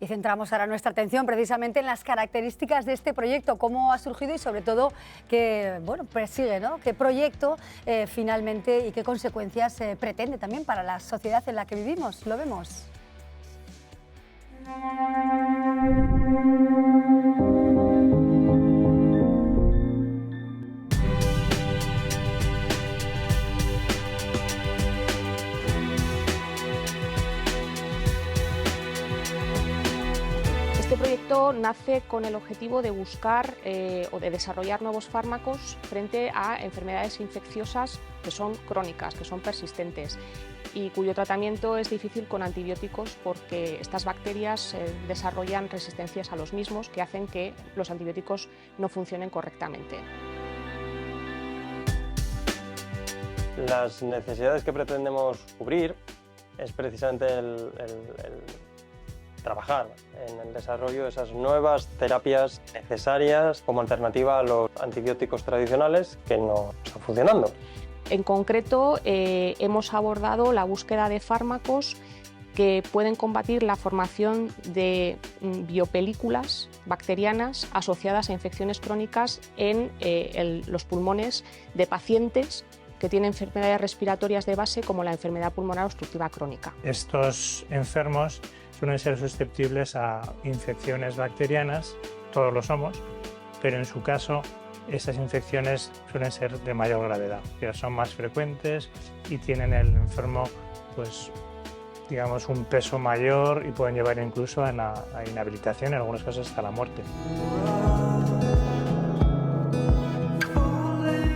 Y centramos ahora nuestra atención precisamente en las características de este proyecto, cómo ha surgido y sobre todo qué persigue, ¿no? Qué proyecto finalmente y qué consecuencias pretende también para la sociedad en la que vivimos. Lo vemos. Este proyecto nace con el objetivo de buscar o de desarrollar nuevos fármacos frente a enfermedades infecciosas que son crónicas, que son persistentes y cuyo tratamiento es difícil con antibióticos porque estas bacterias desarrollan resistencias a los mismos que hacen que los antibióticos no funcionen correctamente. Las necesidades que pretendemos cubrir es precisamente el trabajar en el desarrollo de esas nuevas terapias necesarias como alternativa a los antibióticos tradicionales que no están funcionando. En concreto, hemos abordado la búsqueda de fármacos que pueden combatir la formación de biopelículas bacterianas asociadas a infecciones crónicas en los pulmones de pacientes que tienen enfermedades respiratorias de base como la enfermedad pulmonar obstructiva crónica. Estos enfermos suelen ser susceptibles a infecciones bacterianas, todos lo somos, pero en su caso estas infecciones suelen ser de mayor gravedad, que son más frecuentes y tienen el enfermo digamos un peso mayor y pueden llevar incluso a inhabilitación, en algunos casos hasta la muerte.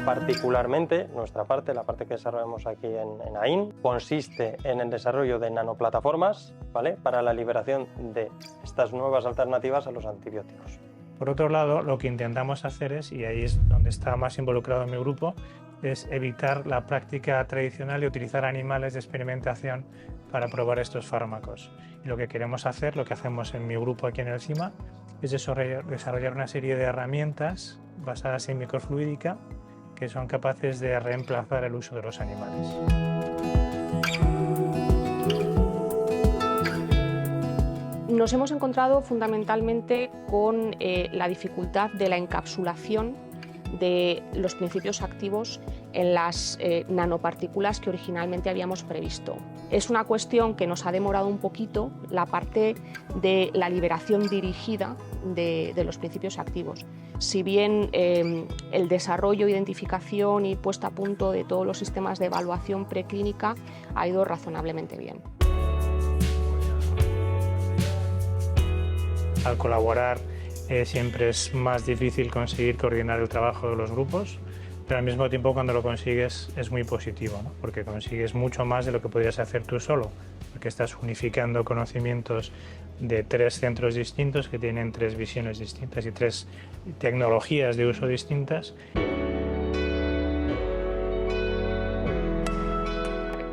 Particularmente, nuestra parte, la parte que desarrollamos aquí en AIN, consiste en el desarrollo de nanoplataformas, ¿vale?, para la liberación de estas nuevas alternativas a los antibióticos. Por otro lado, lo que intentamos hacer es, y ahí es donde está más involucrado mi grupo, es evitar la práctica tradicional de utilizar animales de experimentación para probar estos fármacos. Y lo que queremos hacer, lo que hacemos en mi grupo aquí en el CIMA, es desarrollar una serie de herramientas basadas en microfluídica que son capaces de reemplazar el uso de los animales. Nos hemos encontrado fundamentalmente con la dificultad de la encapsulación de los principios activos en las nanopartículas que originalmente habíamos previsto. Es una cuestión que nos ha demorado un poquito la parte de la liberación dirigida de los principios activos. Si bien el desarrollo, identificación y puesta a punto de todos los sistemas de evaluación preclínica ha ido razonablemente bien. Al colaborar siempre es más difícil conseguir coordinar el trabajo de los grupos, pero al mismo tiempo cuando lo consigues es muy positivo, ¿no? Porque consigues mucho más de lo que podrías hacer tú solo, porque estás unificando conocimientos de 3 centros distintos que tienen 3 visiones distintas y 3 tecnologías de uso distintas.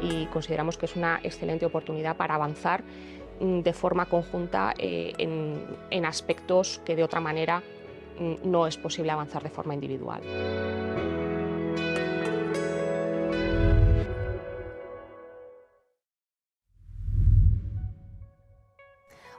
Y consideramos que es una excelente oportunidad para avanzar de forma conjunta en aspectos que de otra manera no es posible avanzar de forma individual.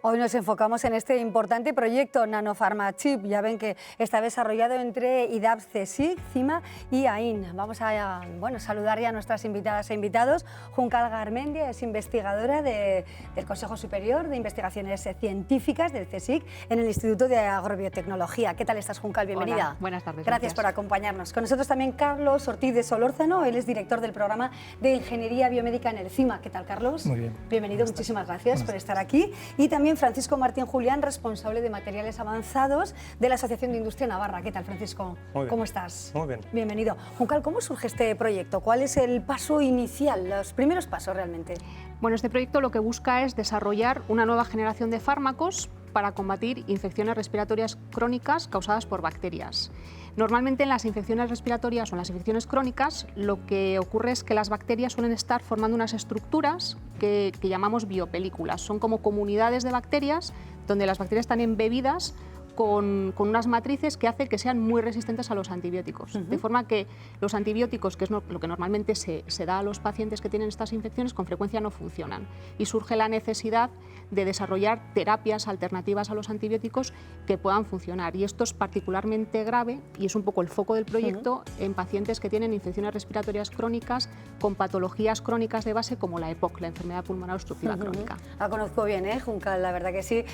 Hoy nos enfocamos en este importante proyecto NanoPharmaChip. Ya ven que está desarrollado entre IDAP, CSIC, CIMA y AIN. Vamos a saludar ya a nuestras invitadas e invitados. Juncal Garmendia es investigadora del Consejo Superior de Investigaciones Científicas del CSIC en el Instituto de Agrobiotecnología. ¿Qué tal estás, Juncal? Bienvenida. Hola, buenas tardes. Gracias por acompañarnos. Con nosotros también Carlos Ortiz de Solórzano. Él es director del programa de Ingeniería Biomédica en el CIMA. ¿Qué tal, Carlos? Muy bien. Bienvenido, muchísimas gracias por estar aquí. Y también Francisco Martín Julián, responsable de materiales avanzados de la Asociación de Industria Navarra. ¿Qué tal, Francisco? Muy bien. ¿Cómo estás? Muy bien. Bienvenido. Juncal, ¿cómo surge este proyecto? ¿Cuál es el paso inicial, los primeros pasos realmente? Bueno, este proyecto lo que busca es desarrollar una nueva generación de fármacos para combatir infecciones respiratorias crónicas causadas por bacterias. Normalmente en las infecciones respiratorias o en las infecciones crónicas lo que ocurre es que las bacterias suelen estar formando unas estructuras que llamamos biopelículas. Son como comunidades de bacterias donde las bacterias están embebidas con unas matrices que hacen que sean muy resistentes a los antibióticos. De forma que los antibióticos, que es lo que normalmente se da a los pacientes que tienen estas infecciones, con frecuencia no funcionan. Y surge la necesidad de desarrollar terapias alternativas a los antibióticos que puedan funcionar. Y esto es particularmente grave, y es un poco el foco del proyecto, en pacientes que tienen infecciones respiratorias crónicas con patologías crónicas de base como la EPOC, la enfermedad pulmonar obstructiva crónica. La conozco bien, Juncal, la verdad que sí,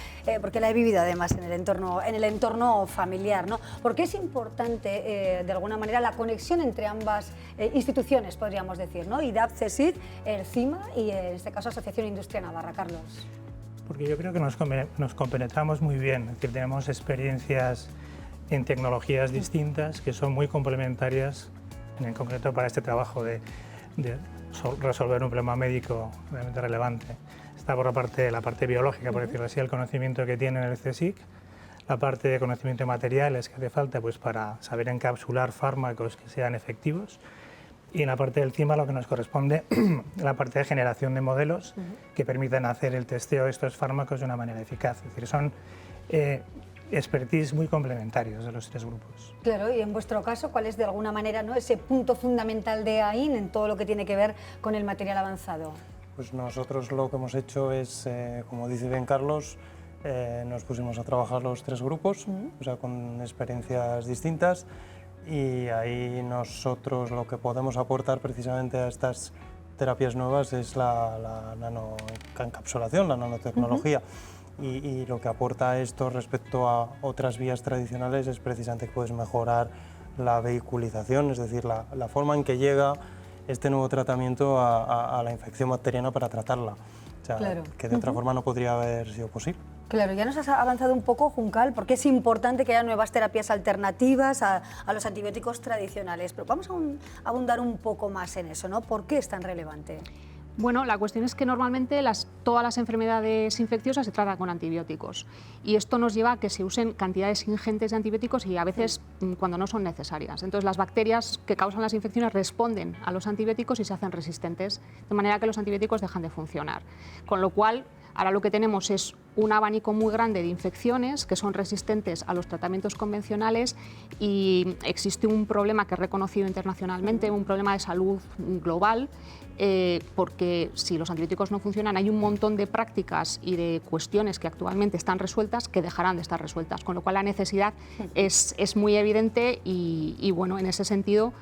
porque la he vivido además en el entorno familiar, ¿no? Porque es importante, de alguna manera, la conexión entre ambas instituciones, podríamos decir, ¿no? IDAPZ, CSIC, el CIMA y, en este caso, Asociación Industria Navarra. Carlos. Porque yo creo que nos compenetramos muy bien, es decir, tenemos experiencias en tecnologías distintas que son muy complementarias, en concreto para este trabajo de resolver un problema médico realmente relevante. Está por la parte biológica, por decirlo así, el conocimiento que tiene el CSIC, la parte de conocimiento de materiales que hace falta pues, para saber encapsular fármacos que sean efectivos, y en la parte del CIMA lo que nos corresponde la parte de generación de modelos que permitan hacer el testeo de estos fármacos de una manera eficaz. Es decir, son expertise muy complementarios de los tres grupos. Claro, y en vuestro caso, ¿cuál es de alguna manera, ¿no?, ese punto fundamental de AIN en todo lo que tiene que ver con el material avanzado? Pues nosotros lo que hemos hecho es, como dice bien Carlos, nos pusimos a trabajar los tres grupos, o sea, con experiencias distintas, y ahí nosotros lo que podemos aportar precisamente a estas terapias nuevas es la nanoencapsulación, la nanotecnología. Y lo que aporta esto respecto a otras vías tradicionales es precisamente que puedes mejorar la vehiculización, es decir, la forma en que llega este nuevo tratamiento a la infección bacteriana para tratarla. O sea, claro, que de otra forma no podría haber sido posible. Claro, ya nos has avanzado un poco, Juncal, porque es importante que haya nuevas terapias alternativas a los antibióticos tradicionales, pero vamos a abundar un poco más en eso, ¿no? ¿Por qué es tan relevante? Bueno, la cuestión es que normalmente todas las enfermedades infecciosas se tratan con antibióticos, y esto nos lleva a que se usen cantidades ingentes de antibióticos y a veces cuando no son necesarias. Entonces las bacterias que causan las infecciones responden a los antibióticos y se hacen resistentes, de manera que los antibióticos dejan de funcionar. Con lo cual, ahora lo que tenemos es un abanico muy grande de infecciones que son resistentes a los tratamientos convencionales, y existe un problema que es reconocido internacionalmente, un problema de salud global, porque si los antibióticos no funcionan hay un montón de prácticas y de cuestiones que actualmente están resueltas que dejarán de estar resueltas, con lo cual la necesidad es muy evidente y bueno, en ese sentido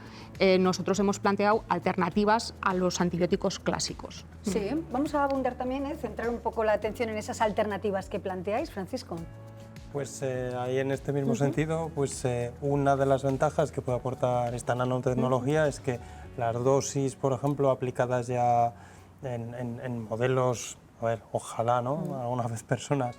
nosotros hemos planteado alternativas a los antibióticos clásicos. Sí, vamos a abundar también, centrar un poco la atención en esas alternativas que planteáis, Francisco. Pues ahí en este mismo sentido, pues una de las ventajas que puede aportar esta nanotecnología es que las dosis, por ejemplo, aplicadas ya en modelos, a ver, ojalá, ¿no?, alguna vez personas,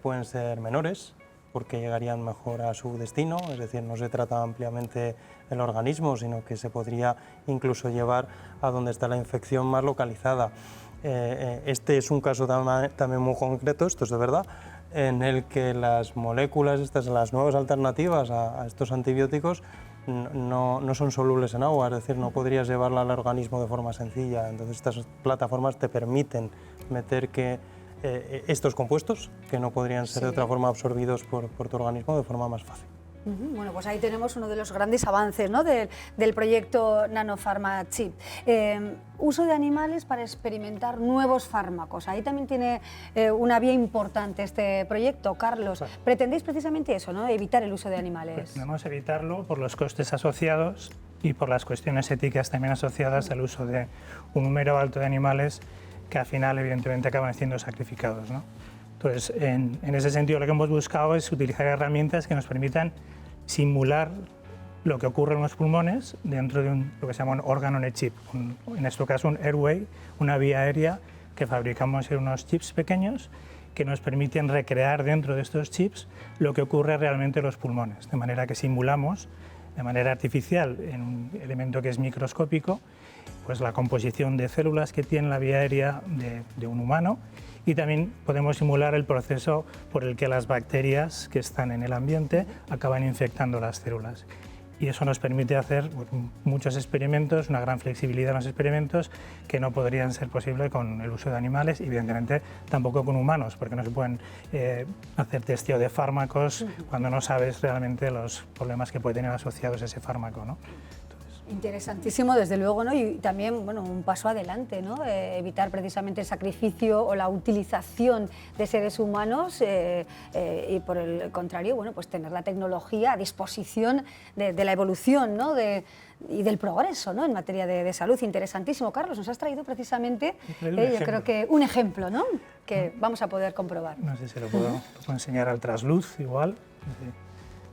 pueden ser menores, porque llegarían mejor a su destino, es decir, no se trata ampliamente el organismo, sino que se podría incluso llevar a donde está la infección más localizada. Este es un caso también muy concreto, esto es de verdad, en el que las moléculas, las nuevas alternativas a estos antibióticos, no son solubles en agua, es decir, no podrías llevarla al organismo de forma sencilla. Entonces estas plataformas te permiten meter estos compuestos que no podrían ser de otra forma absorbidos por tu organismo de forma más fácil. Bueno, pues ahí tenemos uno de los grandes avances, ¿no?, del proyecto NanoPharmaChip. Uso de animales para experimentar nuevos fármacos. Ahí también tiene una vía importante este proyecto, Carlos. Claro. Pretendéis precisamente eso, ¿no?, evitar el uso de animales. Pretendemos evitarlo por los costes asociados y por las cuestiones éticas también asociadas al uso de un número alto de animales que al final evidentemente acaban siendo sacrificados, ¿no? Entonces, en ese sentido, lo que hemos buscado es utilizar herramientas que nos permitan simular lo que ocurre en los pulmones dentro de lo que se llama un órgano on a chip, en este caso un airway, una vía aérea que fabricamos en unos chips pequeños que nos permiten recrear dentro de estos chips lo que ocurre realmente en los pulmones, de manera que simulamos de manera artificial en un elemento que es microscópico pues la composición de células que tiene la vía aérea de un humano, y también podemos simular el proceso por el que las bacterias que están en el ambiente acaban infectando las células. y eso nos permite hacer muchos experimentos, una gran flexibilidad en los experimentos que no podrían ser posibles con el uso de animales y evidentemente tampoco con humanos, porque no se pueden hacer testeo de fármacos cuando no sabes realmente los problemas que puede tener asociados a ese fármaco, ¿no? Interesantísimo, desde luego, ¿no? Y también, bueno, un paso adelante, ¿no? Evitar precisamente el sacrificio o la utilización de seres humanos y por el contrario, bueno, pues tener la tecnología a disposición de la evolución, ¿no? Y del progreso, ¿no? En materia de salud. Interesantísimo. Carlos, nos has traído precisamente, yo creo que un ejemplo, ¿no? Que vamos a poder comprobar. No sé si lo puedo enseñar al trasluz igual, no sé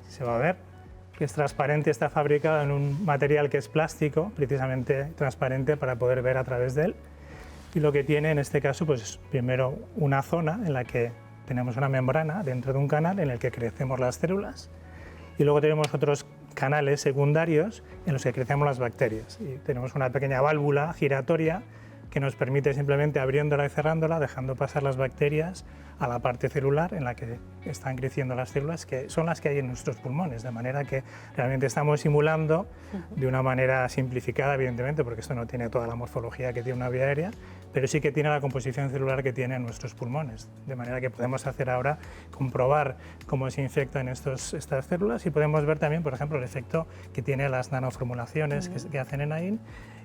si se va a ver. Que es transparente, está fabricado en un material que es plástico, precisamente transparente para poder ver a través de él. Y lo que tiene en este caso, pues primero una zona en la que tenemos una membrana dentro de un canal en el que crecemos las células y luego tenemos otros canales secundarios en los que crecemos las bacterias. Y tenemos una pequeña válvula giratoria que nos permite simplemente abriéndola y cerrándola, dejando pasar las bacterias a la parte celular en la que están creciendo las células, que son las que hay en nuestros pulmones, de manera que realmente estamos simulando de una manera simplificada, evidentemente, porque esto no tiene toda la morfología que tiene una vía aérea, pero sí que tiene la composición celular que tienen nuestros pulmones, de manera que podemos hacer ahora comprobar cómo se infectan estas células y podemos ver también, por ejemplo, el efecto que tienen las nanoformulaciones que hacen en AIN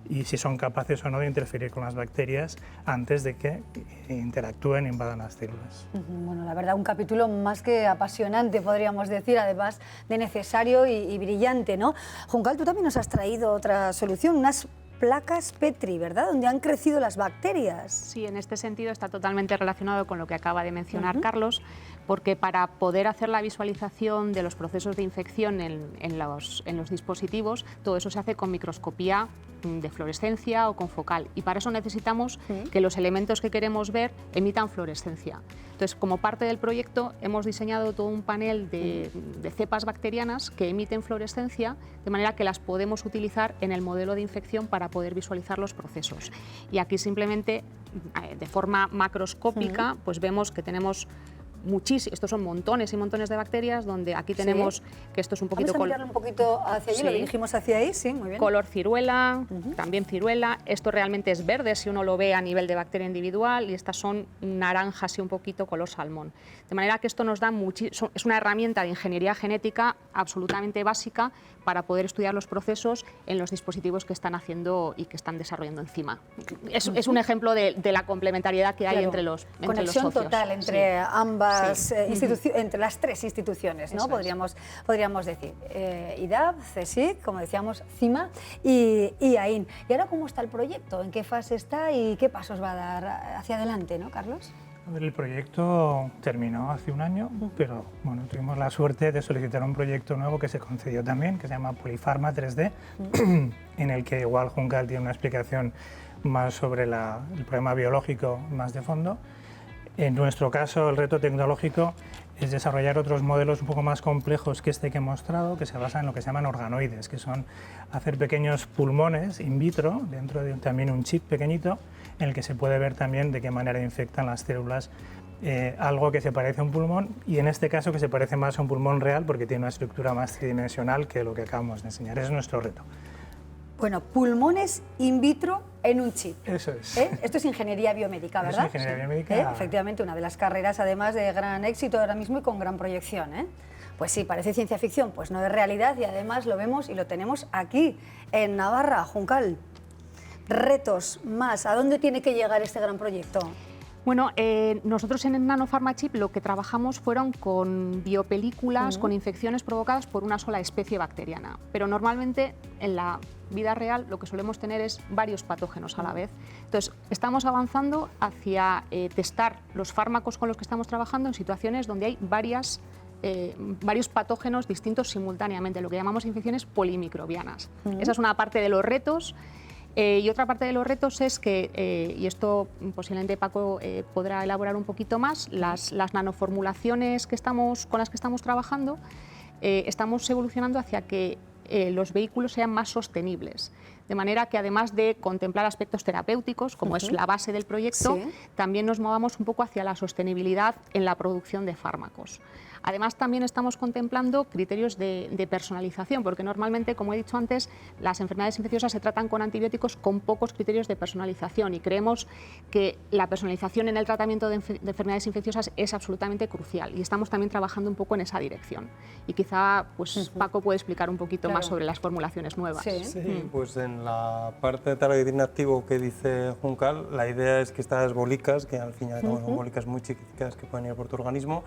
y si son capaces o no de interferir con las bacterias antes de que interactúen e invadan las células. Bueno, la verdad, un capítulo más que apasionante, podríamos decir, además de necesario y brillante, ¿no? Juncal, tú también nos has traído otra solución, unas placas Petri, ¿verdad?, donde han crecido las bacterias. Sí, en este sentido está totalmente relacionado con lo que acaba de mencionar Carlos, porque para poder hacer la visualización de los procesos de infección en los dispositivos, todo eso se hace con microscopía de fluorescencia o con focal, y para eso necesitamos que los elementos que queremos ver emitan fluorescencia. Entonces, como parte del proyecto, hemos diseñado todo un panel de cepas bacterianas que emiten fluorescencia, de manera que las podemos utilizar en el modelo de infección para poder visualizar los procesos. Y aquí simplemente, de forma macroscópica, pues vemos que tenemos estos son montones y montones de bacterias, donde aquí tenemos que esto es un poquito... Vamos a mirarlo un poquito hacia allí, lo dirigimos hacia ahí, sí, muy bien. Color ciruela, también ciruela. Esto realmente es verde si uno lo ve a nivel de bacteria individual, y estas son naranjas y un poquito color salmón. De manera que esto nos da es una herramienta de ingeniería genética absolutamente básica para poder estudiar los procesos en los dispositivos que están haciendo y que están desarrollando encima. Es un ejemplo de la complementariedad que hay entre los socios. Conexión total entre ambas entre las tres instituciones, ¿no? Podríamos decir. IDAB, CSIC, como decíamos, CIMA y AIN. ¿Y ahora cómo está el proyecto? ¿En qué fase está y qué pasos va a dar hacia adelante, ¿no, Carlos? A ver, el proyecto terminó hace un año, pero bueno, tuvimos la suerte de solicitar un proyecto nuevo que se concedió también, que se llama Polifarma 3D, en el que igual Juncal tiene una explicación más sobre el problema biológico más de fondo. En nuestro caso, el reto tecnológico es desarrollar otros modelos un poco más complejos que este que he mostrado, que se basan en lo que se llaman organoides, que son hacer pequeños pulmones in vitro, dentro de también un chip pequeñito, en el que se puede ver también de qué manera infectan las células algo que se parece a un pulmón, y en este caso que se parece más a un pulmón real porque tiene una estructura más tridimensional que lo que acabamos de enseñar. Ese es nuestro reto. Bueno, pulmones in vitro en un chip. Eso es. Esto es ingeniería biomédica, ¿verdad? Es ingeniería biomédica. Efectivamente, una de las carreras, además, de gran éxito ahora mismo y con gran proyección. Pues sí, parece ciencia ficción, pues no es realidad, y además lo vemos y lo tenemos aquí, en Navarra. Juncal, retos más. ¿A dónde tiene que llegar este gran proyecto? Bueno, nosotros en NanoPharmaChip lo que trabajamos fueron con biopelículas, con infecciones provocadas por una sola especie bacteriana, pero normalmente en la vida real lo que solemos tener es varios patógenos a la vez. Entonces, estamos avanzando hacia testar los fármacos con los que estamos trabajando en situaciones donde hay varios patógenos distintos simultáneamente, lo que llamamos infecciones polimicrobianas. Esa es una parte de los retos. Y otra parte de los retos es que, y esto posiblemente Paco podrá elaborar un poquito más, las nanoformulaciones con las que estamos trabajando, estamos evolucionando hacia que los vehículos sean más sostenibles, de manera que además de contemplar aspectos terapéuticos, como es la base del proyecto, también nos movamos un poco hacia la sostenibilidad en la producción de fármacos. Además, también estamos contemplando criterios de personalización, porque normalmente, como he dicho antes, las enfermedades infecciosas se tratan con antibióticos con pocos criterios de personalización y creemos que la personalización en el tratamiento de enfermedades infecciosas es absolutamente crucial y estamos también trabajando un poco en esa dirección. Y quizá pues, Paco puede explicar un poquito más sobre las formulaciones nuevas. Sí, pues en la parte de targeting activo que dice Juncal, la idea es que estas bolicas, que al fin y al cabo son bolicas muy chiquitas que pueden ir por tu organismo,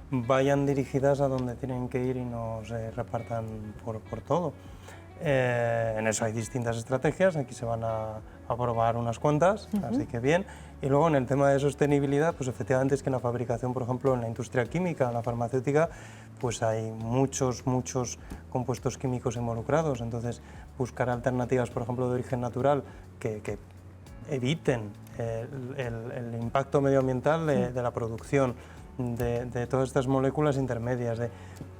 vayan dirigidas a donde tienen que ir y no se repartan por todo. En eso hay distintas estrategias, aquí se van a probar unas cuantas, así que bien. Y luego en el tema de sostenibilidad, pues efectivamente es que en la fabricación, por ejemplo, en la industria química, en la farmacéutica, pues hay muchos compuestos químicos involucrados, entonces buscar alternativas, por ejemplo, de origen natural que eviten el impacto medioambiental de la producción de todas estas moléculas intermedias.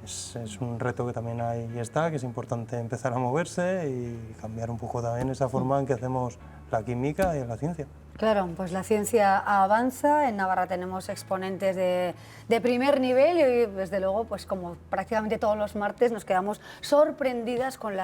Es un reto que también ahí está, que es importante empezar a moverse y cambiar un poco también esa forma en que hacemos la química y la ciencia. Claro, pues la ciencia avanza, en Navarra tenemos exponentes de primer nivel y desde luego, pues como prácticamente todos los martes nos quedamos sorprendidas con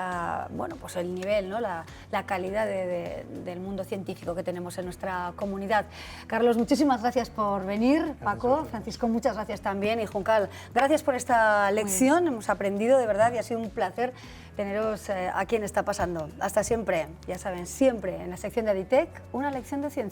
pues el nivel, ¿no? la calidad del mundo científico que tenemos en nuestra comunidad. Carlos, muchísimas gracias por venir, Paco, Francisco, muchas gracias también y Juncal, gracias por esta lección, hemos aprendido de verdad y ha sido un placer teneros aquí en Está Pasando. Hasta siempre, ya saben, siempre en la sección de Aditec, una lección de ciencia.